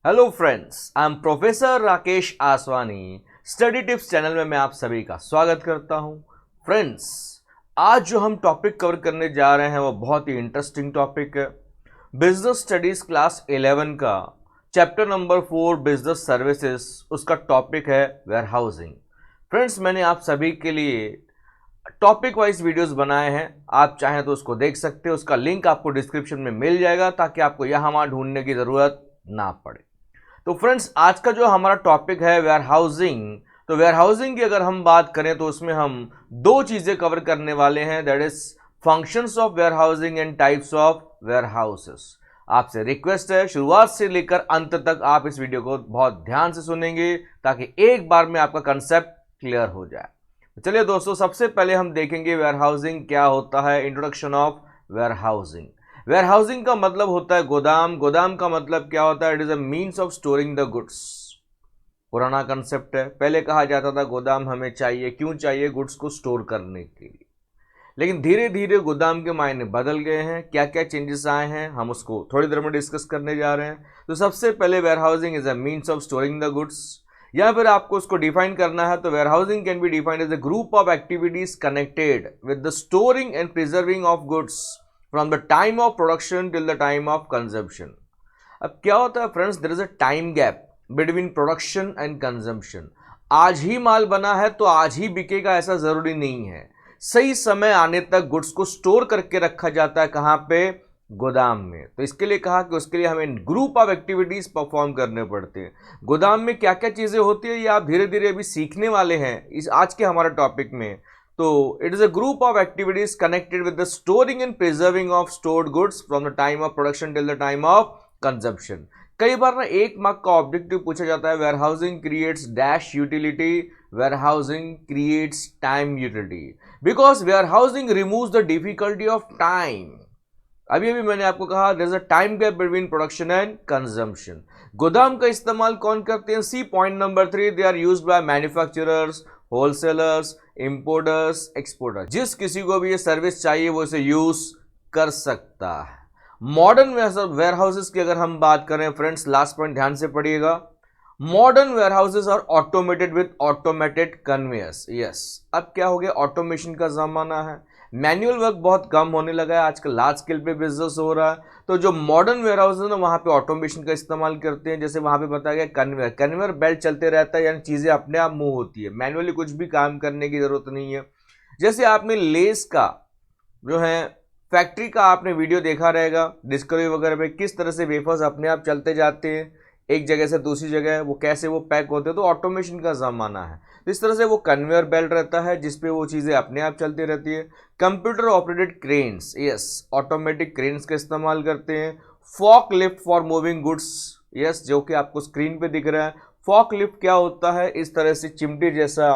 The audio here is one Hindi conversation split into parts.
Hello friends, I am professor Rakesh Aswani. Study tips channel में मैं आप सभी का स्वागत करता हूं। फ्रेंड्स, आज जो हम टॉपिक कवर करने जा रहे हैं वो बहुत ही इंटरेस्टिंग टॉपिक है। बिजनेस स्टडीज क्लास 11 का चैप्टर नंबर 4 बिजनेस सर्विसेज, उसका टॉपिक है वेयरहाउसिंग। फ्रेंड्स, मैंने आप सभी के लिए टॉपिक वाइज वीडियोस बनाए हैं। आप चाहें तो उसको देख सकते हो, उसका लिंक आपको डिस्क्रिप्शन में मिल जाएगा ताकि आपको यहाँ वहाँ ढूंढने की ज़रूरत ना पड़े। तो फ्रेंड्स, आज का जो हमारा टॉपिक है वेयरहाउसिंग, तो वेयरहाउसिंग की अगर हम बात करें तो उसमें हम दो चीजें कवर करने वाले हैं, that is functions of warehousing and types of warehouses. आपसे रिक्वेस्ट है शुरुआत से लेकर अंत तक आप इस वीडियो को बहुत ध्यान से सुनेंगे ताकि एक बार में आपका कंसेप्ट क्लियर हो जाए। तो चलिए दोस्तों, सबसे पहले हम देखेंगे वेयरहाउसिंग क्या होता है। Introduction of warehousing. वेयरहाउसिंग का मतलब होता है गोदाम। गोदाम का मतलब क्या होता है? It is a means of storing the goods. पुराना कंसेप्ट है। पहले कहा जाता था गोदाम हमें चाहिए, क्यों चाहिए? गुड्स को स्टोर करने के लिए। लेकिन धीरे धीरे गोदाम के मायने बदल गए हैं। क्या क्या चेंजेस आए हैं हम उसको थोड़ी देर में डिस्कस करने जा रहे हैं। तो सबसे पहले warehousing is a means of storing the goods. या फिर आपको उसको डिफाइन करना है तो warehousing can be defined as a group of activities connected with the storing and preserving of goods from the time of production till the time of consumption. अब क्या होता है friends, there is a time gap between production and consumption. आज ही माल बना है तो आज ही बिकेगा ऐसा जरूरी नहीं है। सही समय आने तक गुड्स को स्टोर करके रखा जाता है। कहां पे? गोदाम में। तो इसके लिए कहा कि उसके लिए हमें ग्रुप ऑफ एक्टिविटीज परफॉर्म करने पड़ते हैं। गोदाम में क्या क्या चीजें होती है ये आप धीरे धीरे अभी सीखने वाले हैं इस आज के हमारे टॉपिक में। तो it is a group of activities connected with the storing and preserving of stored goods from the time of production till the time of consumption. कई बार ना एक मार्क का ऑब्जेक्टिव पूछा जाता है, warehousing creates dash utility, warehousing creates time utility, because warehousing removes the difficulty of time. अभी अभी मैंने आपको कहा there is a time gap between production and consumption. गोदाम का इस्तेमाल कौन करते हैं? C point number 3, they are used by manufacturers, wholesalers, importers, exporters. जिस किसी को भी ये सर्विस चाहिए वो इसे यूज कर सकता है। मॉडर्न वेयर हाउसेस की अगर हम बात करें फ्रेंड्स, लास्ट पॉइंट ध्यान से पढ़िएगा। Modern warehouses are automated with automated conveyors. Yes, अब क्या हो गया? ऑटोमेशन का जमाना है। मैनुअल वर्क बहुत कम होने लगा है। आजकल लार्ज स्केल पे बिजनेस हो रहा है। तो जो मॉडर्न वेयर हाउस है ना, वहां पे ऑटोमेशन का इस्तेमाल करते हैं। जैसे वहां पे बताया गया कन्वेयर, कन्वेयर बेल्ट चलते रहता है, यानी चीजें अपने आप मूव होती है। मैनुअली कुछ भी काम करने की जरूरत नहीं है। जैसे आपने लेस का जो है फैक्ट्री का आपने वीडियो देखा रहेगा डिस्कवरी वगैरह पे, किस तरह से वेफर्स अपने आप चलते जाते हैं एक जगह से दूसरी जगह, वो कैसे वो पैक होते हैं। तो ऑटोमेशन का जमाना है। तो इस तरह से वो कन्वेयर बेल्ट रहता है जिसपे वो चीजें अपने आप चलती रहती है। Computer operated cranes, yes, automatic cranes का इस्तेमाल करते हैं। Fork lift for moving goods, yes, जो कि आपको स्क्रीन पे दिख रहा है। फॉक लिफ्ट क्या होता है? इस तरह से चिमटी जैसा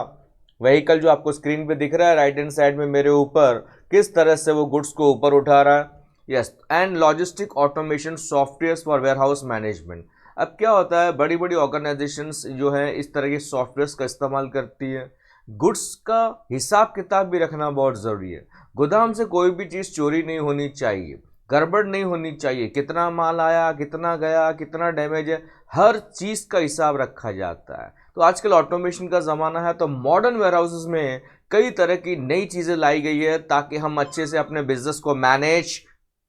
व्हीकल जो आपको स्क्रीन पे दिख रहा है राइट हैंड साइड में मेरे ऊपर, किस तरह से वो गुड्स को ऊपर उठा रहा है। Yes, and logistic automation software for warehouse management. अब क्या होता है, बड़ी बड़ी ऑर्गेनाइजेशंस जो है इस तरह के सॉफ्टवेयर्स का इस्तेमाल करती है। गुड्स का हिसाब किताब भी रखना बहुत ज़रूरी है। गोदाम से कोई भी चीज़ चोरी नहीं होनी चाहिए, गड़बड़ नहीं होनी चाहिए। कितना माल आया, कितना गया, कितना डैमेज है, हर चीज़ का हिसाब रखा जाता है। तो आजकल ऑटोमेशन का ज़माना है, तो मॉडर्न वेयर हाउसेस में कई तरह की नई चीज़ें लाई गई है ताकि हम अच्छे से अपने बिजनेस को मैनेज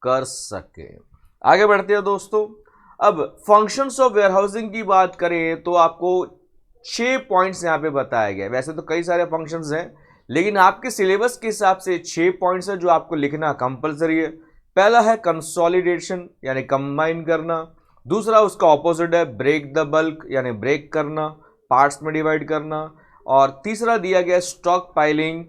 कर सकें। आगे बढ़ते हैं दोस्तों। अब फंक्शंस ऑफ वेयरहाउसिंग की बात करें तो आपको 6 पॉइंट्स यहाँ पे बताया गया है। वैसे तो कई सारे फंक्शंस हैं, लेकिन आपके सिलेबस के हिसाब से 6 पॉइंट्स है जो आपको लिखना कंपलसरी है। पहला है कंसोलिडेशन, यानी कंबाइन करना। दूसरा उसका ऑपोजिट है ब्रेक द बल्क, यानी ब्रेक करना, पार्ट्स में डिवाइड करना। और तीसरा दिया गया स्टॉक पाइलिंग,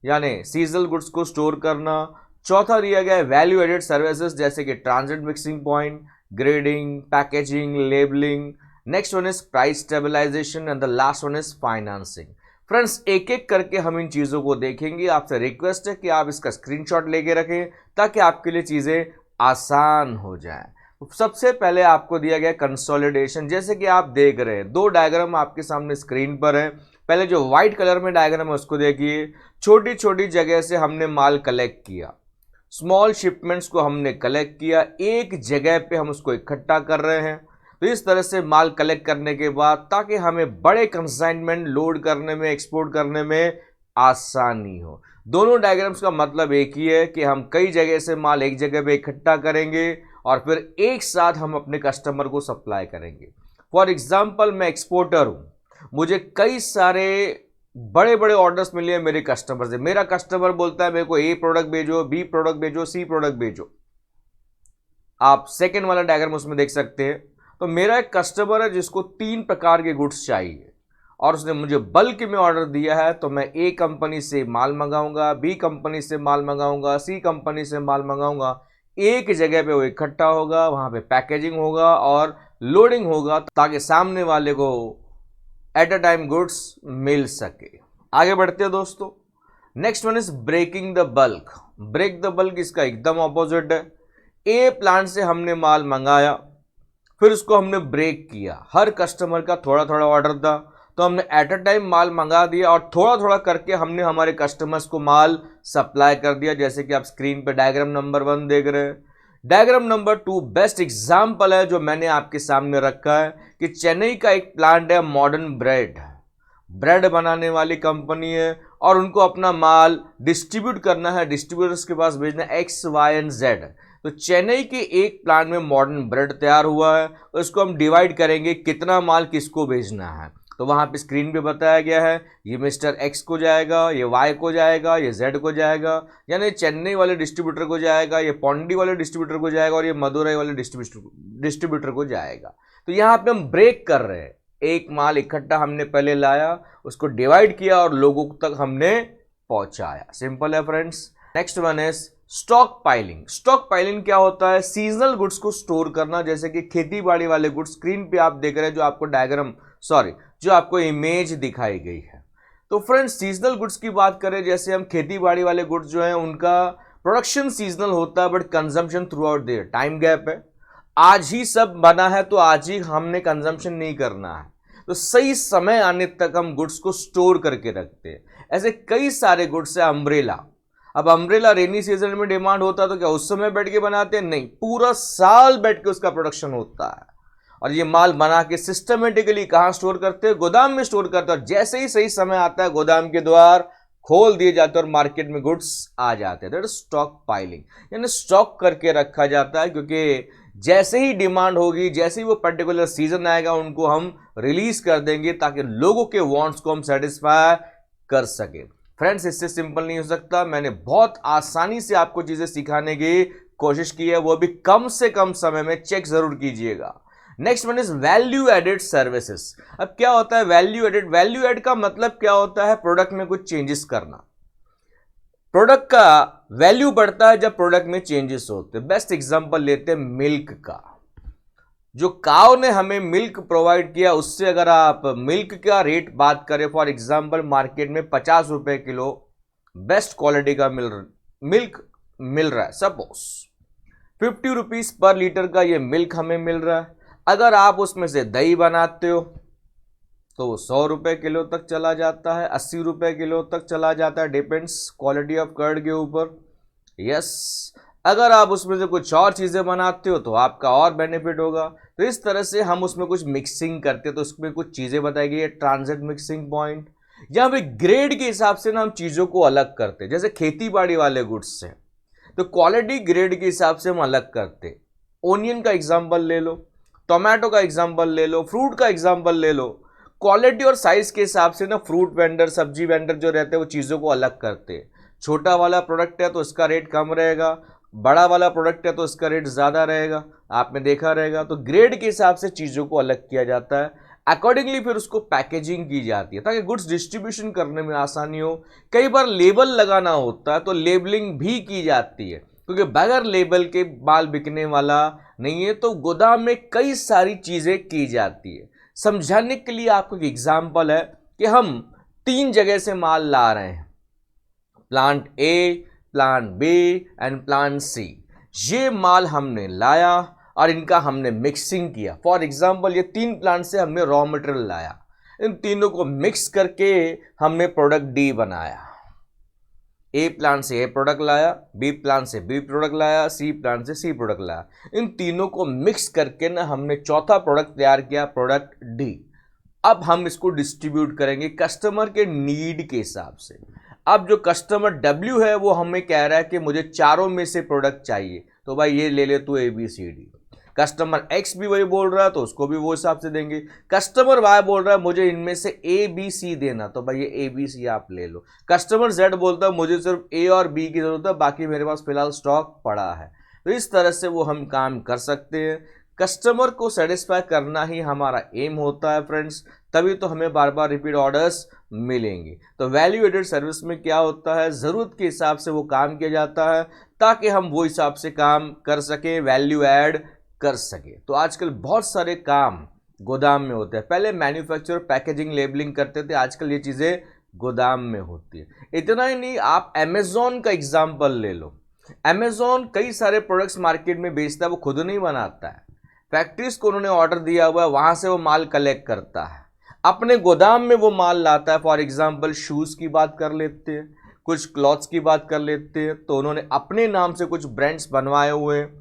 यानी सीजनल गुड्स को स्टोर करना। चौथा दिया गया है वैल्यू एडेड सर्विसेज, जैसे कि transit mixing point, grading, packaging, labelling. Next one is price stabilisation and the last one is financing. Friends, एक एक करके हम इन चीज़ों को देखेंगे। आपसे रिक्वेस्ट है कि आप इसका स्क्रीनशॉट लेके रखें ताकि आपके लिए चीज़ें आसान हो जाएं। सबसे पहले आपको दिया गया कंसोलिडेशन। जैसे कि आप देख रहे हैं, दो डायग्राम आपके सामने स्क्रीन पर है। पहले जो व्हाइट कलर में डायग्राम है उसको देखिए। छोटी छोटी जगह से हमने माल कलेक्ट किया, स्मॉल शिपमेंट्स को हमने कलेक्ट किया, एक जगह पे हम उसको इकट्ठा कर रहे हैं। तो इस तरह से माल कलेक्ट करने के बाद ताकि हमें बड़े कंसाइनमेंट लोड करने में, एक्सपोर्ट करने में आसानी हो। दोनों डायग्राम्स का मतलब एक ही है कि हम कई जगह से माल एक जगह पे इकट्ठा करेंगे और फिर एक साथ हम अपने कस्टमर को सप्लाई करेंगे। फॉर एग्जाम्पल, मैं एक्सपोर्टर हूं, मुझे कई सारे बड़े बड़े ऑर्डर्स मिले हैं मेरे कस्टमर से। मेरा कस्टमर बोलता है मेरे को ए प्रोडक्ट भेजो, बी प्रोडक्ट भेजो, सी प्रोडक्ट भेजो। आप सेकेंड वाला डायग्राम उसमें देख सकते हैं। तो मेरा एक कस्टमर है जिसको 3 प्रकार के गुड्स चाहिए और उसने मुझे बल्क में ऑर्डर दिया है, तो मैं ए कंपनी से माल मंगाऊंगा, बी कंपनी से माल मंगाऊंगा, सी कंपनी से माल मंगाऊंगा। एक जगह पे वो इकट्ठा होगा, वहां पे पैकेजिंग होगा और लोडिंग होगा ताकि सामने वाले को एट अ टाइम गुड्स मिल सके। आगे बढ़ते हैं दोस्तों। Next one is breaking the bulk. Break the bulk इसका एकदम ऑपोजिट है। ए प्लांट से हमने माल मंगाया, फिर उसको हमने ब्रेक किया। हर कस्टमर का थोड़ा थोड़ा ऑर्डर था, तो हमने एट अ टाइम माल मंगा दिया और थोड़ा थोड़ा करके हमने हमारे कस्टमर्स को माल सप्लाई कर दिया, जैसे कि आप स्क्रीन पे डायग्राम नंबर 1 देख रहे हैं। डायग्राम नंबर 2 बेस्ट एग्जाम्पल है जो मैंने आपके सामने रखा है कि चेन्नई का एक प्लांट है, मॉडर्न ब्रेड बनाने वाली कंपनी है और उनको अपना माल डिस्ट्रीब्यूट करना है, डिस्ट्रीब्यूटर्स के पास भेजना है एक्स वाई एंड जेड। तो चेन्नई के एक प्लांट में मॉडर्न ब्रेड तैयार हुआ है, उसको हम डिवाइड करेंगे कितना माल किसको भेजना है। तो वहां पे स्क्रीन पे बताया गया है ये मिस्टर एक्स को जाएगा, ये वाई को जाएगा, ये जेड को जाएगा, यानी चेन्नई वाले डिस्ट्रीब्यूटर को जाएगा, ये पौंडी वाले डिस्ट्रीब्यूटर को जाएगा और ये मदुरई वाले डिस्ट्रीब्यूटर को जाएगा। तो यहाँ पे हम ब्रेक कर रहे हैं। एक माल इकट्ठा हमने पहले लाया, उसको डिवाइड किया और लोगों तक हमने पहुंचाया। सिंपल है friends. Next one is stock piling. Stock piling क्या होता है? सीजनल गुड्स को स्टोर करना, जैसे कि खेती बाड़ी वाले गुड्स। स्क्रीन पे आप देख रहे हैं जो आपको डायग्राम जो आपको इमेज दिखाई गई है। तो फ्रेंड्स, सीजनल गुड्स की बात करें, जैसे हम खेती बाड़ी वाले गुड्स जो हैं उनका प्रोडक्शन सीजनल होता है but consumption through out the time gap है। आज ही सब बना है तो आज ही हमने कंजम्पशन नहीं करना है, तो सही समय आने तक हम गुड्स को स्टोर करके रखते हैं। ऐसे कई सारे गुड्स है। अम्ब्रेला, अब अम्ब्रेला रेनी सीजन में डिमांड होता है तो क्या उस समय बैठ के बनाते हैं? नहीं, पूरा साल बैठ के उसका प्रोडक्शन होता है। और ये माल बना के सिस्टमेटिकली कहां स्टोर करते हैं? गोदाम में स्टोर करते हैं। और जैसे ही सही समय आता है गोदाम के द्वार खोल दिए जाते हैं और मार्केट में गुड्स आ जाते हैं। दैट इज स्टॉक पाइलिंग, यानी स्टॉक करके रखा जाता है, क्योंकि जैसे ही डिमांड होगी, जैसे ही वो पर्टिकुलर सीजन आएगा, उनको हम रिलीज कर देंगे ताकि लोगों के वांट्स को हम सेटिस्फाई कर सके। फ्रेंड्स, इससे सिंपल नहीं हो सकता। मैंने बहुत आसानी से आपको चीजें सिखाने की कोशिश की है, वो भी कम से कम समय में। चेक जरूर कीजिएगा। Next one is value added services. अब क्या होता है वैल्यू एडेड? वैल्यू एड का मतलब क्या होता है? प्रोडक्ट में कुछ चेंजेस करना। प्रोडक्ट का वैल्यू बढ़ता है जब प्रोडक्ट में चेंजेस होते हैं। बेस्ट एग्जांपल लेते हैं मिल्क का। जो काव ने हमें मिल्क प्रोवाइड किया, उससे अगर आप मिल्क का रेट बात करें, फॉर एग्जांपल मार्केट में 50 रुपए किलो बेस्ट क्वालिटी का मिल्क मिल रहा है। सपोज 50 रुपीज पर लीटर का ये मिल्क हमें मिल रहा है। अगर आप उसमें से दही बनाते हो तो वो 100 रुपए किलो तक चला जाता है, 80 रुपए किलो तक चला जाता है, डिपेंड्स क्वालिटी ऑफ कर्ड के ऊपर। यस, अगर आप उसमें से कुछ और चीज़ें बनाते हो तो आपका और बेनिफिट होगा। तो इस तरह से हम उसमें कुछ मिक्सिंग करते हैं, तो उसमें कुछ चीज़ें बताई गई है, ट्रांजिट मिक्सिंग पॉइंट। यहाँ पे ग्रेड के हिसाब से ना हम चीज़ों को अलग करते हैं। जैसे खेती बाड़ी वाले गुड्स हैं तो क्वालिटी ग्रेड के हिसाब से हम अलग करते हैं। ओनियन का एग्जाम्पल ले लो, टोमेटो का एग्जाम्पल ले लो, फ्रूट का एग्जाम्पल ले लो। क्वालिटी और साइज के हिसाब से ना फ्रूट वेंडर, सब्जी वेंडर जो रहते हैं वो चीज़ों को अलग करते हैं। छोटा वाला प्रोडक्ट है तो इसका रेट कम रहेगा, बड़ा वाला प्रोडक्ट है तो इसका रेट ज़्यादा रहेगा, आपने देखा रहेगा। तो ग्रेड के हिसाब से चीज़ों को अलग किया जाता है। अकॉर्डिंगली फिर उसको पैकेजिंग की जाती है ताकि गुड्स डिस्ट्रीब्यूशन करने में आसानी हो। कई बार लेबल लगाना होता है तो लेबलिंग भी की जाती है, क्योंकि बगैर लेबल के माल बिकने वाला नहीं है। तो गोदाम में कई सारी चीज़ें की जाती है। समझाने के लिए आपको एक एग्जाम्पल है कि हम 3 जगह से माल ला रहे हैं, plant A, plant B and plant C. ये माल हमने लाया और इनका हमने मिक्सिंग किया। फॉर एग्जाम्पल ये 3 प्लांट से हमने रॉ मटेरियल लाया, इन तीनों को मिक्स करके हमने प्रोडक्ट डी बनाया। ए प्लांट से ए प्रोडक्ट लाया, बी प्लांट से बी प्रोडक्ट लाया, सी प्लांट से सी प्रोडक्ट लाया। इन तीनों को मिक्स करके ना हमने चौथा प्रोडक्ट तैयार किया, प्रोडक्ट डी। अब हम इसको डिस्ट्रीब्यूट करेंगे कस्टमर के नीड के हिसाब से। अब जो कस्टमर डब्ल्यू है वो हमें कह रहा है कि मुझे चारों में से प्रोडक्ट चाहिए, तो भाई ये ले ले तू A B C D. Customer X भी वही बोल रहा है तो उसको भी वो हिसाब से देंगे। कस्टमर वाई बोल रहा है मुझे इनमें से ए बी सी देना, तो भाई ये ए बी सी आप ले लो। कस्टमर जेड बोलता है मुझे सिर्फ ए और बी की जरूरत है, बाकी मेरे पास फिलहाल स्टॉक पड़ा है। तो इस तरह से वो हम काम कर सकते हैं। कस्टमर को सेटिस्फाई करना ही हमारा एम होता है फ्रेंड्स, तभी तो हमें बार बार रिपीट ऑर्डर्स मिलेंगे। तो वैल्यू एडेड सर्विस में क्या होता है, ज़रूरत के हिसाब से वो काम किया जाता है ताकि हम वो हिसाब से काम कर सकें, वैल्यू ऐड कर सके। तो आजकल बहुत सारे काम गोदाम में होते हैं। पहले मैन्युफैक्चर पैकेजिंग लेबलिंग करते थे, आजकल ये चीज़ें गोदाम में होती है। इतना ही नहीं, आप अमेज़ॉन का एग्जाम्पल ले लो। अमेज़ॉन कई सारे प्रोडक्ट्स मार्केट में बेचता है, वो खुद नहीं बनाता है। फैक्ट्रीज को उन्होंने ऑर्डर दिया हुआ है, वहाँ से वो माल कलेक्ट करता है, अपने गोदाम में वो माल लाता है। फॉर एग्जाम्पल शूज़ की बात कर लेते हैं, कुछ क्लॉथ्स की बात कर लेते हैं, तो उन्होंने अपने नाम से कुछ ब्रांड्स बनवाए हुए हैं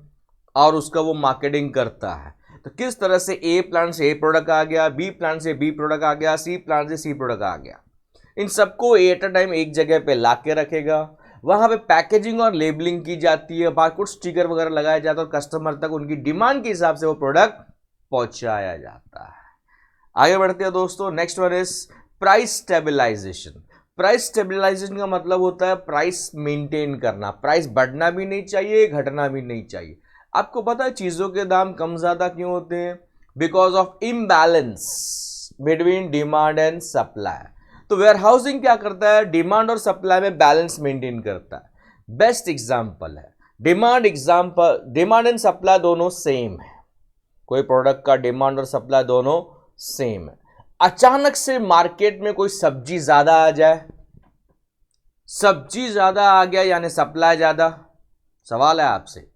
और उसका वो मार्केटिंग करता है। तो किस तरह से ए प्लांट से ए प्रोडक्ट आ गया, बी प्लांट से बी प्रोडक्ट आ गया, सी प्लांट से सी प्रोडक्ट आ गया। इन सबको एट अ टाइम एक जगह पे ला के रखेगा, वहाँ पे पैकेजिंग और लेबलिंग की जाती है, बारकोड स्टिकर वगैरह लगाया जाता है और कस्टमर तक उनकी डिमांड के हिसाब से वो प्रोडक्ट पहुँचाया जाता है। आगे बढ़ते हैं दोस्तों, next one is price stabilisation. Price stabilisation का मतलब होता है प्राइस मेंटेन करना। प्राइस बढ़ना भी नहीं चाहिए, घटना भी नहीं चाहिए। आपको पता है चीज़ों के दाम कम ज़्यादा क्यों होते हैं? Because of imbalance between demand and supply. तो वेयर हाउसिंग क्या करता है, डिमांड और सप्लाई में बैलेंस मेंटेन करता है। बेस्ट एग्जांपल है डिमांड एंड सप्लाई दोनों सेम है। कोई प्रोडक्ट का डिमांड और सप्लाई दोनों सेम है। अचानक से मार्केट में कोई सब्जी ज़्यादा आ जाए, सब्जी ज़्यादा आ गया यानी सप्लाई ज़्यादा। सवाल है आपसे,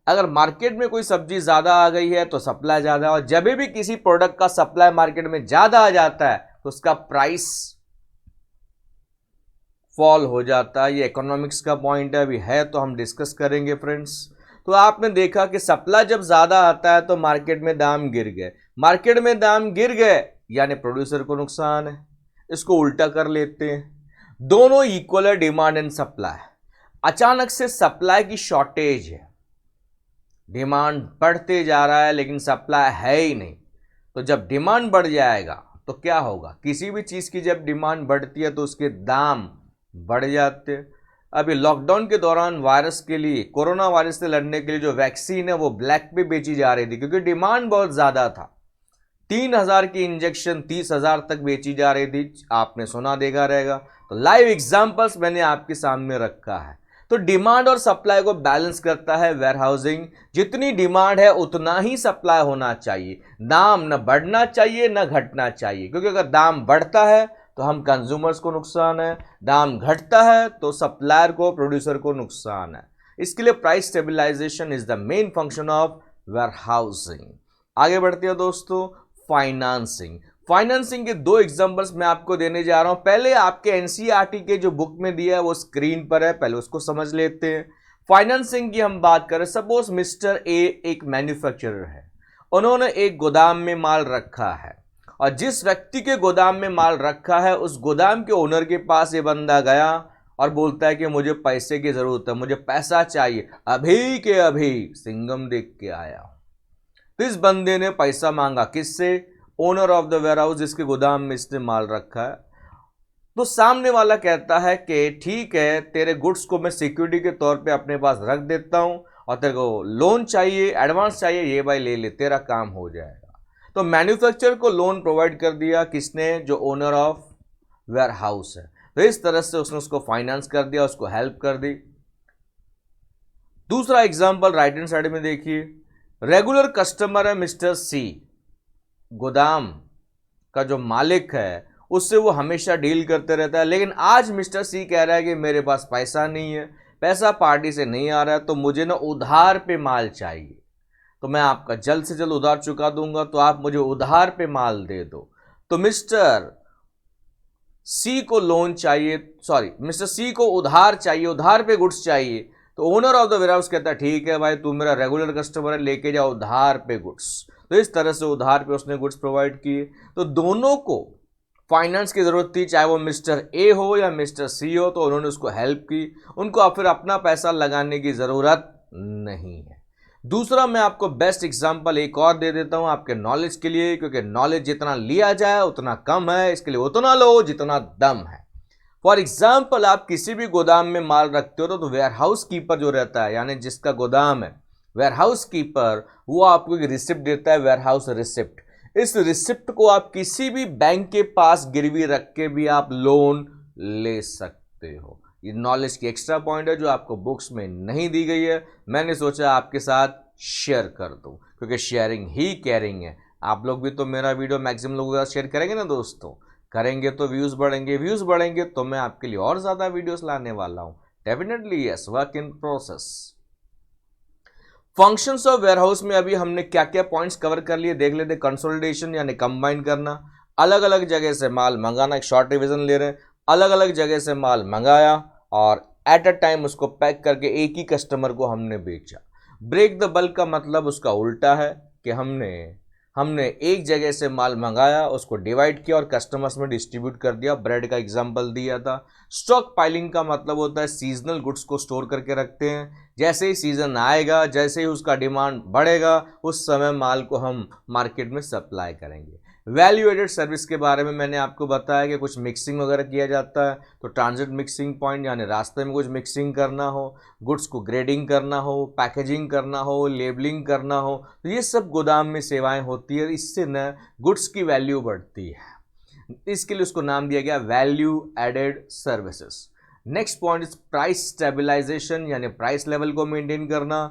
अगर मार्केट में कोई सब्जी ज़्यादा आ गई है तो सप्लाई ज़्यादा, और जब भी किसी प्रोडक्ट का सप्लाई मार्केट में ज़्यादा आ जाता है तो उसका प्राइस फॉल हो जाता है। ये इकोनॉमिक्स का पॉइंट है, अभी है तो हम डिस्कस करेंगे फ्रेंड्स। तो आपने देखा कि सप्लाई जब ज़्यादा आता है तो मार्केट में दाम गिर गए, मार्केट में दाम गिर गए यानी प्रोड्यूसर को नुकसान है। इसको उल्टा कर लेते हैं, दोनों इक्वल है, डिमांड एंड सप्लाई। अचानक से सप्लाई की शॉर्टेज है, डिमांड बढ़ते जा रहा है लेकिन सप्लाई है ही नहीं। तो जब डिमांड बढ़ जाएगा तो क्या होगा, किसी भी चीज़ की जब डिमांड बढ़ती है तो उसके दाम बढ़ जाते हैं। अभी लॉकडाउन के दौरान वायरस के लिए, कोरोना वायरस से लड़ने के लिए जो वैक्सीन है वो ब्लैक पे बेची जा रही थी क्योंकि डिमांड बहुत ज़्यादा था। 3,000 की इंजेक्शन 30,000 तक बेची जा रही थी, आपने सुना देखा रहेगा। तो लाइव एग्जांपल्स मैंने आपके सामने रखा है। तो डिमांड और सप्लाई को बैलेंस करता है वेयरहाउसिंग। जितनी डिमांड है उतना ही सप्लाई होना चाहिए, दाम न बढ़ना चाहिए न घटना चाहिए, क्योंकि अगर दाम बढ़ता है तो हम कंज्यूमर्स को नुकसान है, दाम घटता है तो सप्लायर को, प्रोड्यूसर को नुकसान है। इसके लिए price stabilisation is the main function of warehousing. आगे बढ़ते हैं दोस्तों, फाइनेंसिंग। फाइनेंसिंग के दो एग्जांपल्स मैं आपको देने जा रहा हूं। पहले आपके एनसीईआरटी के जो बुक में दिया है वो स्क्रीन पर है, पहले उसको समझ लेते हैं। फाइनेंसिंग की हम बात करें, सपोज मिस्टर ए एक मैन्युफैक्चरर है, उन्होंने एक गोदाम में माल रखा है और जिस व्यक्ति के गोदाम में माल रखा है उस गोदाम के ओनर के पास ये बंदा गया और बोलता है कि मुझे पैसे की जरूरत है, मुझे पैसा चाहिए, अभी के अभी सिंघम देख के आया। तो इस बंदे ने पैसा मांगा किससे, ओनर ऑफ द वेयरहाउस जिसके गोदाम में इसने माल रखा है। तो सामने वाला कहता है कि ठीक है, तेरे गुड्स को मैं सिक्योरिटी के तौर पे अपने पास रख देता हूं और तेरे को लोन चाहिए, एडवांस चाहिए, ये भाई ले ले, तेरा काम हो जाएगा। तो मैन्युफैक्चरर को लोन प्रोवाइड कर दिया किसने, जो ओनर ऑफ वेयरहाउस है। तो इस तरह से उसने उसको फाइनेंस कर दिया, उसको हेल्प कर दी। दूसरा एग्जाम्पल राइट हैंड साइड में देखिए, रेगुलर कस्टमर है मिस्टर सी, गोदाम का जो मालिक है उससे वो हमेशा डील करते रहता है, लेकिन आज मिस्टर सी कह रहा है कि मेरे पास पैसा नहीं है, पैसा पार्टी से नहीं आ रहा है, तो मुझे ना उधार पे माल चाहिए, तो मैं आपका जल्द से जल्द उधार चुका दूंगा, तो आप मुझे उधार पे माल दे दो। तो मिस्टर सी को लोन चाहिए, सॉरी मिस्टर सी को उधार चाहिए, उधार पे गुड्स चाहिए, तो ओनर ऑफ द वेयरहाउस कहता है ठीक है भाई, तू मेरा रेगुलर कस्टमर है, लेके जाओ उधार पे गुड्स। तो इस तरह से उधार पे उसने गुड्स प्रोवाइड किए। तो दोनों को फाइनेंस की जरूरत थी, चाहे वो मिस्टर ए हो या मिस्टर सी हो, तो उन्होंने उसको हेल्प की। उनको फिर अपना पैसा लगाने की जरूरत नहीं है। दूसरा मैं आपको बेस्ट एग्जांपल एक और दे देता हूं आपके नॉलेज के लिए, क्योंकि नॉलेज जितना लिया जाए उतना कम है, इसके लिए उतना लो जितना दम है। फॉर एग्जाम्पल, आप किसी भी गोदाम में माल रखते हो तो वेयर हाउस कीपर जो रहता है, यानी जिसका गोदाम है, वेयर हाउस कीपर, वो आपको एक रिसिप्ट देता है, वेयर हाउस रिसिप्ट। इस रिसिप्ट को आप किसी भी बैंक के पास गिरवी रख के भी आप लोन ले सकते हो। ये नॉलेज की एक्स्ट्रा पॉइंट है जो आपको बुक्स में नहीं दी गई है, मैंने सोचा आपके साथ शेयर कर दूं, क्योंकि शेयरिंग ही केयरिंग है। आप लोग भी तो मेरा वीडियो मैक्सिमम लोगों के साथ शेयर करेंगे ना दोस्तों, करेंगे तो व्यूज बढ़ेंगे, व्यूज बढ़ेंगे तो मैं आपके लिए और ज्यादा वीडियोस लाने वाला हूं। Definitely yes, work in process. Functions of warehouse में अभी हमने क्या क्या पॉइंट्स कवर कर लिए देख लेते। कंसोलिडेशन यानी कंबाइन करना, अलग अलग जगह से माल मंगाना, एक शॉर्ट रिवीजन ले रहे हैं। अलग अलग जगह से माल मंगाया और एट अ टाइम उसको पैक करके एक ही कस्टमर को हमने बेचा। ब्रेक द बल्क का मतलब उसका उल्टा है कि हमने एक जगह से माल मंगाया, उसको डिवाइड किया और कस्टमर्स में डिस्ट्रीब्यूट कर दिया। ब्रेड का एग्जांपल दिया था। स्टॉक पाइलिंग का मतलब होता है सीजनल गुड्स को स्टोर करके रखते हैं, जैसे ही सीजन आएगा, जैसे ही उसका डिमांड बढ़ेगा, उस समय माल को हम मार्केट में सप्लाई करेंगे। वैल्यू एडेड सर्विस के बारे में मैंने आपको बताया कि कुछ मिक्सिंग वगैरह किया जाता है, तो ट्रांजिट मिक्सिंग पॉइंट यानी रास्ते में कुछ मिक्सिंग करना हो, गुड्स को ग्रेडिंग करना हो, पैकेजिंग करना हो, लेबलिंग करना हो, तो ये सब गोदाम में सेवाएं होती है। इससे न गुड्स की वैल्यू बढ़ती है, इसके लिए उसको नाम दिया गया value added services. Next point is price stabilisation, यानी प्राइस लेवल को मेंटेन करना।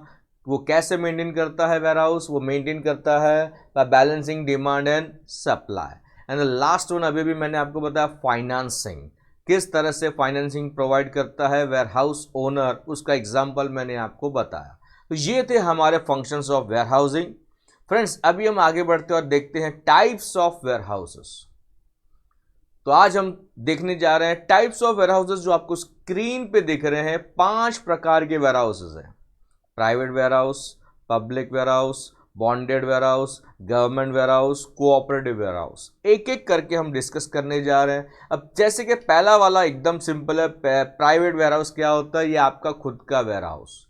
वो कैसे मेंटेन करता है वेयर हाउस? वो मेंटेन करता है by balancing demand and supply. And last one अभी भी मैंने आपको बताया फाइनेंसिंग, किस तरह से फाइनेंसिंग प्रोवाइड करता है वेयर हाउस ओनर, उसका एग्जांपल मैंने आपको बताया। तो ये थे हमारे functions of warehousing. Friends, अभी हम आगे बढ़ते और देखते हैं टाइप्स ऑफ वेयर हाउसेस। तो आज हम देखने जा रहे हैं टाइप्स ऑफ वेयर हाउसेस, जो आपको स्क्रीन पे दिख रहे हैं। 5 प्रकार के वेयर हाउसेस हैं। Private warehouse, public warehouse, bonded warehouse, government warehouse, cooperative warehouse. एक एक करके हम डिस्कस करने जा रहे हैं। अब जैसे कि पहला वाला एकदम सिंपल है, प्राइवेट वेयर हाउस क्या होता है? ये आपका खुद का वेयर हाउस,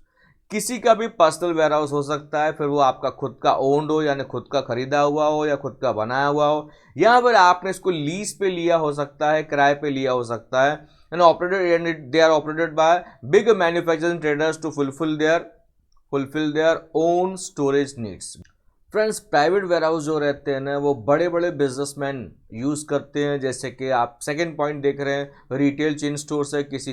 किसी का भी पर्सनल वेयर हाउस हो सकता है, फिर वो आपका खुद का ओन्ड हो, यानी खुद का खरीदा हुआ हो या खुद का बनाया हुआ हो, या फिर आपने इसको लीज पे लिया हो सकता है, किराए पे लिया हो सकता है। And operated, they are operated by big manufacturing traders to fulfill their own storage needs। Friends, private warehouse जो रहते हैं ना, वो बड़े बड़े बिजनेसमैन यूज़ करते हैं। जैसे कि आप सेकंड पॉइंट देख रहे हैं, रिटेल चेन स्टोर्स है, किसी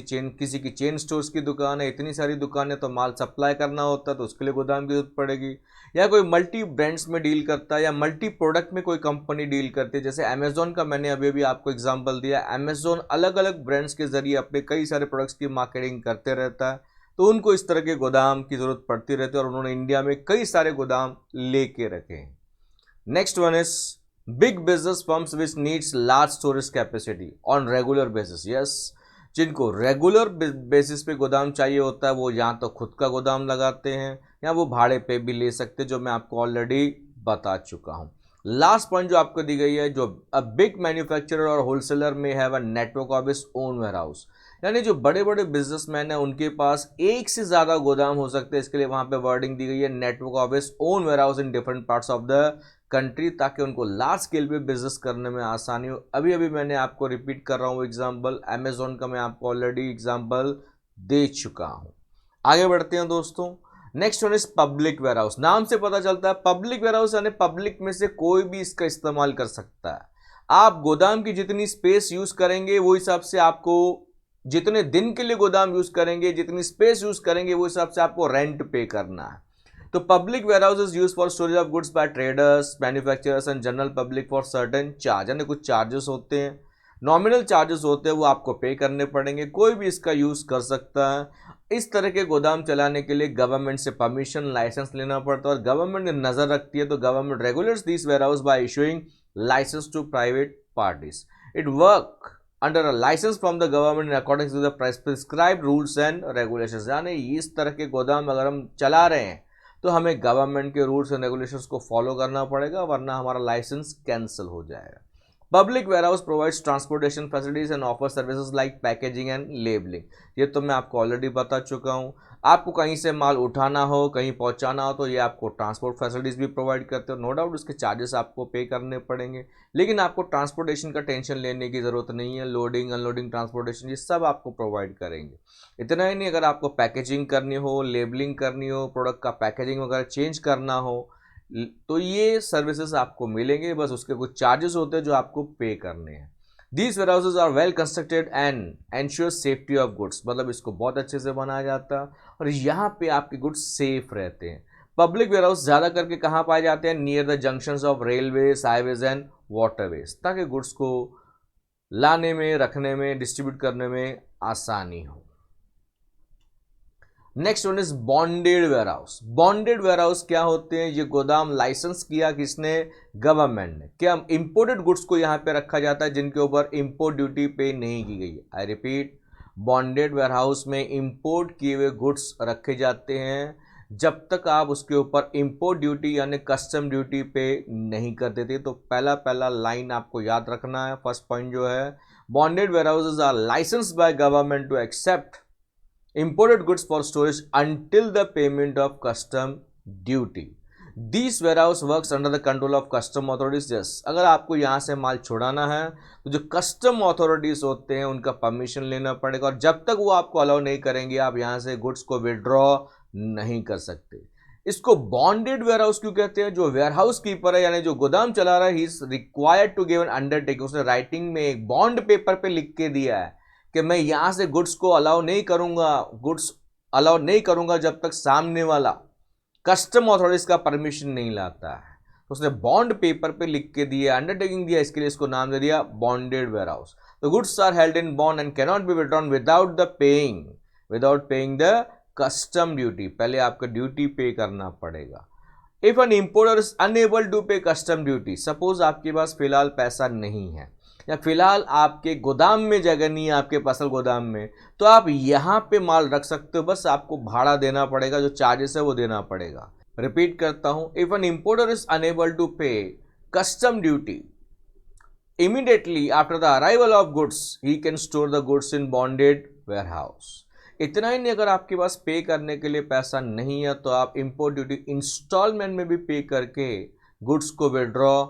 की चेन स्टोर्स की दुकान है, इतनी सारी दुकानें, तो माल सप्लाई करना होता है तो उसके लिए गोदाम की जरूरत पड़ेगी। या कोई मल्टी ब्रांड्स में डील करता है, या मल्टी प्रोडक्ट में कोई कंपनी डील करती है, जैसे अमेजोन का मैंने अभी अभी आपको एग्जाम्पल दिया। अमेजोन अलग अलग ब्रांड्स के जरिए अपने कई सारे प्रोडक्ट्स की मार्केटिंग करते रहता है, तो उनको इस तरह के गोदाम की जरूरत पड़ती रहती है, और उन्होंने इंडिया में कई सारे गोदाम लेके रखे हैं। Next one is big business firms which needs large storage capacity on regular basis. Yes, जिनको रेगुलर बेसिस पे गोदाम चाहिए होता है, वो या तो खुद का गोदाम लगाते हैं या वो भाड़े पे भी ले सकते हैं, जो मैं आपको ऑलरेडी बता चुका हूँ। लास्ट पॉइंट जो आपको दी गई है, जो अ बिग मैन्युफैक्चरर और होलसेलर में have a network of his own warehouse, यानी जो बड़े बड़े बिजनेसमैन हैं उनके पास एक से ज़्यादा गोदाम हो सकते हैं। इसके लिए वहाँ पे वर्डिंग दी गई है network of his own warehouse in different parts of the country, ताकि उनको लार्ज स्केल पे बिजनेस करने में आसानी हो। अभी अभी मैंने आपको रिपीट कर रहा हूँ एग्जाम्पल, अमेजोन का मैं आपको ऑलरेडी एग्जाम्पल दे चुका हूँ। आगे बढ़ते हैं दोस्तों। Next one is public warehouse. नाम से पता चलता है पब्लिक वेयर हाउस यानी पब्लिक में से कोई भी इसका इस्तेमाल कर सकता है। आप गोदाम की जितनी स्पेस यूज करेंगे, वो हिसाब से आपको, जितने दिन के लिए गोदाम यूज करेंगे, जितनी स्पेस यूज करेंगे, वो हिसाब से आपको रेंट पे करना है। तो public warehouse is use for storage of goods by traders, manufacturers and general public for certain charge, यानी कुछ चार्जेस होते हैं, नॉमिनल चार्जेस होते हैं, वो आपको पे करने पड़ेंगे। कोई भी इसका यूज कर सकता है। इस तरह के गोदाम चलाने के लिए गवर्नमेंट से परमिशन, लाइसेंस लेना पड़ता है, और गवर्नमेंट नजर रखती है, तो government regulates this warehouse by issuing licence to private parties. It work under a licence from the government in according to the prescribed rules and regulations. यानी इस तरह के गोदाम अगर हम चला रहे हैं तो हमें गवर्नमेंट के रूल्स एंड रेगुलेशंस को फॉलो करना पड़ेगा, वरना हमारा लाइसेंस कैंसिल हो जाएगा। Public warehouse provides transportation facilities and offer services like packaging and labelling. ये तो मैं आपको ऑलरेडी बता चुका हूँ। आपको कहीं से माल उठाना हो, कहीं पहुंचाना हो, तो ये आपको ट्रांसपोर्ट फैसिलिटीज भी प्रोवाइड करते हो। नो डाउट इसके चार्जेस आपको पे करने पड़ेंगे, लेकिन आपको ट्रांसपोर्टेशन का टेंशन लेने की ज़रूरत नहीं है। लोडिंग अनलोडिंग ट्रांसपोर्टेशन ये सब आपको प्रोवाइड करेंगे। इतना ही नहीं, अगर आपको पैकेजिंग करनी हो, लेबलिंग करनी हो, प्रोडक्ट का पैकेजिंग वगैरह चेंज करना हो, तो ये सर्विसेज आपको मिलेंगे। बस उसके कुछ चार्जेस होते हैं जो आपको पे करने हैं। These warehouses are well constructed and ensure safety of goods। मतलब इसको बहुत अच्छे से बनाया जाता है और यहाँ पे आपके गुड्स सेफ रहते हैं। पब्लिक वेयरहाउस ज़्यादा करके कहाँ पाए जाते हैं? Near the junctions of railways, highways and waterways, ताकि गुड्स को लाने में, रखने में, डिस्ट्रीब्यूट करने में आसानी हो। Next one is bonded warehouse. Bonded warehouse क्या होते हैं? ये गोदाम लाइसेंस किया किसने? गवर्नमेंट ने। क्या इंपोर्टेड गुड्स को यहाँ पे रखा जाता है जिनके ऊपर इंपोर्ट ड्यूटी पे नहीं की गई है। आई रिपीट, बॉन्डेड वेयरहाउस में इंपोर्ट किए हुए गुड्स रखे जाते हैं जब तक आप उसके ऊपर इंपोर्ट ड्यूटी यानी कस्टम ड्यूटी पे नहीं कर देते। तो पहला लाइन आपको याद रखना है। फर्स्ट पॉइंट जो है, bonded warehouses are licensed by government to accept imported goods for storage until the payment of custom duty. These warehouse works under the control of custom authorities। yes, अगर आपको यहाँ से माल छुड़ाना है तो जो कस्टम अथॉरिटीज होते हैं उनका परमिशन लेना पड़ेगा, और जब तक वो आपको अलाउ नहीं करेंगे आप यहाँ से गुड्स को विड्रॉ नहीं कर सकते। इसको बॉन्डेड वेयरहाउस क्यों कहते हैं? जो वेयरहाउस कीपर है यानी जो गोदाम चला रहा है, he is required to give an undertaking. उसने राइटिंग में एक बॉन्ड पेपर पे लिख के दिया है कि मैं यहां से गुड्स को अलाउ नहीं करूंगा जब तक सामने वाला कस्टम अथॉरिटीज का परमिशन नहीं लाता है। तो उसने बॉन्ड पेपर पे लिख के दिया, अंडरटेकिंग दिया, इसके लिए इसको नाम दे दिया bonded warehouse. The goods are held in bond and cannot be withdrawn without paying the custom duty. पहले आपको ड्यूटी पे करना पड़ेगा। If an importer is unable to pay custom duty, suppose आपके पास फिलहाल पैसा नहीं है या फिलहाल आपके गोदाम में जगह नहीं है, आपके फसल गोदाम में, तो आप यहाँ पे माल रख सकते हो, बस आपको भाड़ा देना पड़ेगा, जो चार्जेस है वो देना पड़ेगा। रिपीट करता हूँ, if an importer is unable to pay custom duty immediately after the arrival of goods he can store the goods in bonded warehouse. इतना ही नहीं, अगर आपके पास पे करने के लिए पैसा नहीं है तो आप इंपोर्ट ड्यूटी इंस्टॉलमेंट में भी पे करके गुड्स को विड्रॉ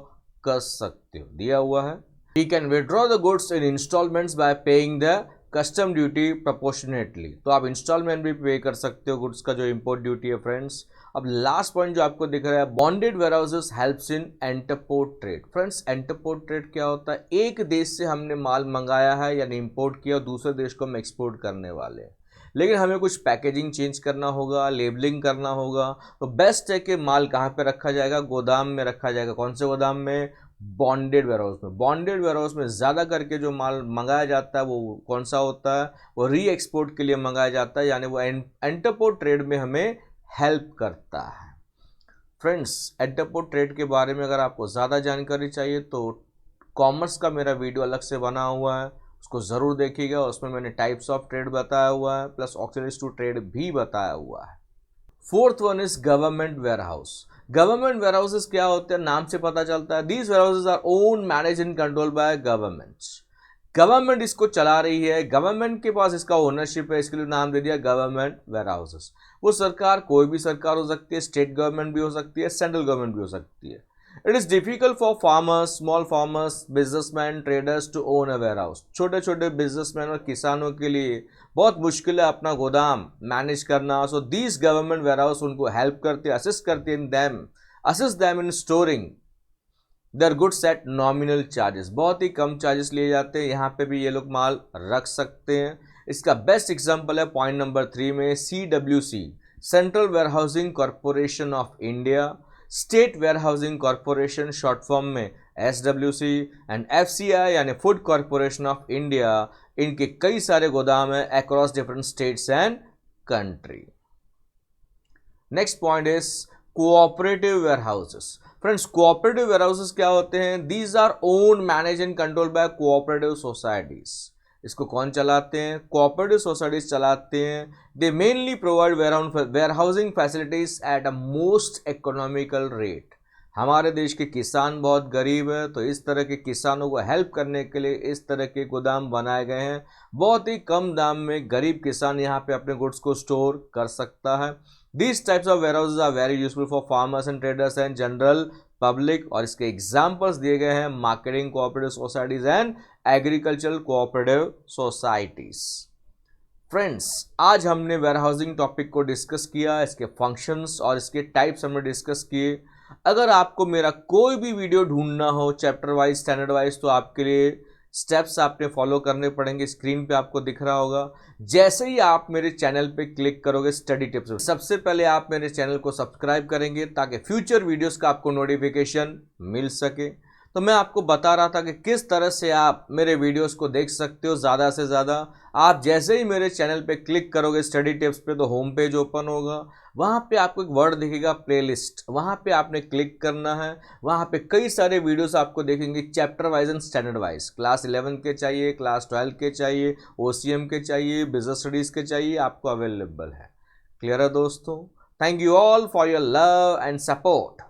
कर सकते हो। दिया हुआ है, he can withdraw the goods in installments by paying the custom duty proportionately। तो आप इंस्टॉलमेंट भी पे कर सकते हो गुड्स का जो इंपोर्ट ड्यूटी है फ्रेंड्स। अब लास्ट पॉइंट जो आपको दिख रहा है, bonded warehouses helps in entrepot trade. Friends, entrepot trade क्या होता है? एक देश से हमने माल मंगाया है यानी इंपोर्ट किया, दूसरे देश को हम एक्सपोर्ट करने वाले हैं, लेकिन हमें कुछ पैकेजिंग चेंज करना होगा, लेबलिंग करना होगा, तो बेस्ट है कि माल कहाँ पे रखा जाएगा? गोदाम में रखा जाएगा। कौन से गोदाम में? बॉन्डेड वेयरहाउस में। बॉन्डेड वेयरहाउस में ज़्यादा करके जो माल मंगाया जाता है वो कौन सा होता है? वो री एक्सपोर्ट के लिए मंगाया जाता है, यानी वो इंटरपोर्ट ट्रेड में हमें हेल्प करता है। फ्रेंड्स, इंटरपोर्ट ट्रेड के बारे में अगर आपको ज़्यादा जानकारी चाहिए तो कॉमर्स का मेरा वीडियो अलग से बना हुआ है, उसको ज़रूर देखिएगा। उसमें मैंने टाइप्स ऑफ ट्रेड बताया हुआ है, प्लस ऑक्सिलरीज टू ट्रेड भी बताया हुआ है। Fourth one is government warehouse. Government warehouses क्या होते हैं? नाम से पता चलता है, these warehouses our own, manage and control by government इसको चला रही है, गवर्नमेंट के पास इसका ओनरशिप है, इसके लिए नाम दे दिया गवर्नमेंट वेयरहाउसेस। वो सरकार, कोई भी सरकार हो सकती है, स्टेट गवर्नमेंट भी हो सकती है, सेंट्रल गवर्नमेंट भी हो सकती है। It is difficult for farmers, small farmers, businessman, traders to own a warehouse. छोटे छोटे बिजनेसमैन और किसानों के लिए बहुत मुश्किल है अपना गोदाम मैनेज करना। सो दीज गवर्नमेंट वेयरहाउस उनको हेल्प करते, असिस्ट करते assist them in storing their goods at nominal charges. बहुत ही कम चार्जेस लिए जाते हैं, यहाँ पे भी ये लोग माल रख सकते हैं। इसका बेस्ट एग्जांपल है पॉइंट नंबर 3 में CWC, central warehousing corporation of India, state warehousing corporation short form में SWC, एंड FCI यानी फूड कॉरपोरेशन ऑफ इंडिया। इनके कई सारे गोदाम है across different states and country. Next point is cooperative warehouses. Friends, cooperative warehouses क्या होते हैं? These our own, manage and control by cooperative societies. इसको कौन चलाते हैं? कोऑपरेटिव सोसाइटीज चलाते हैं। दे mainly provide warehousing facilities at a most economical rate. हमारे देश के किसान बहुत गरीब है, तो इस तरह के किसानों को हेल्प करने के लिए इस तरह के गोदाम बनाए गए हैं। बहुत ही कम दाम में गरीब किसान यहाँ पे अपने गुड्स को स्टोर कर सकता है। These types of warehouses are very useful for farmers and traders and general public, और इसके एग्जाम्पल्स दिए गए हैं marketing cooperative societies and agricultural cooperative societies. Friends, आज हमने वेयरहाउसिंग टॉपिक को डिस्कस किया, इसके फंक्शंस और इसके टाइप्स हमने डिस्कस किए। अगर आपको मेरा कोई भी वीडियो ढूंढना हो चैप्टर वाइज, स्टैंडर्ड वाइज, तो आपके लिए स्टेप्स आपने फॉलो करने पड़ेंगे। स्क्रीन पे आपको दिख रहा होगा। जैसे ही आप मेरे चैनल पे क्लिक करोगे स्टडी टिप्स, सबसे पहले आप मेरे चैनल को सब्सक्राइब करेंगे ताकि फ्यूचर वीडियोस का आपको नोटिफिकेशन मिल सके। तो मैं आपको बता रहा था कि किस तरह से आप मेरे वीडियोस को देख सकते हो ज़्यादा से ज़्यादा। आप जैसे ही मेरे चैनल पे क्लिक करोगे स्टडी टिप्स पे, तो होम पेज ओपन होगा। वहाँ पे आपको एक वर्ड दिखेगा प्लेलिस्ट, वहाँ पे आपने क्लिक करना है। वहाँ पे कई सारे वीडियोस आपको देखेंगे chapter wise and standard wise. Class 11 के चाहिए, क्लास 12 के चाहिए, OCM के चाहिए, बिजनेस स्टडीज़ के चाहिए, आपको अवेलेबल है। क्लियर है दोस्तों? Thank you all for your love and support.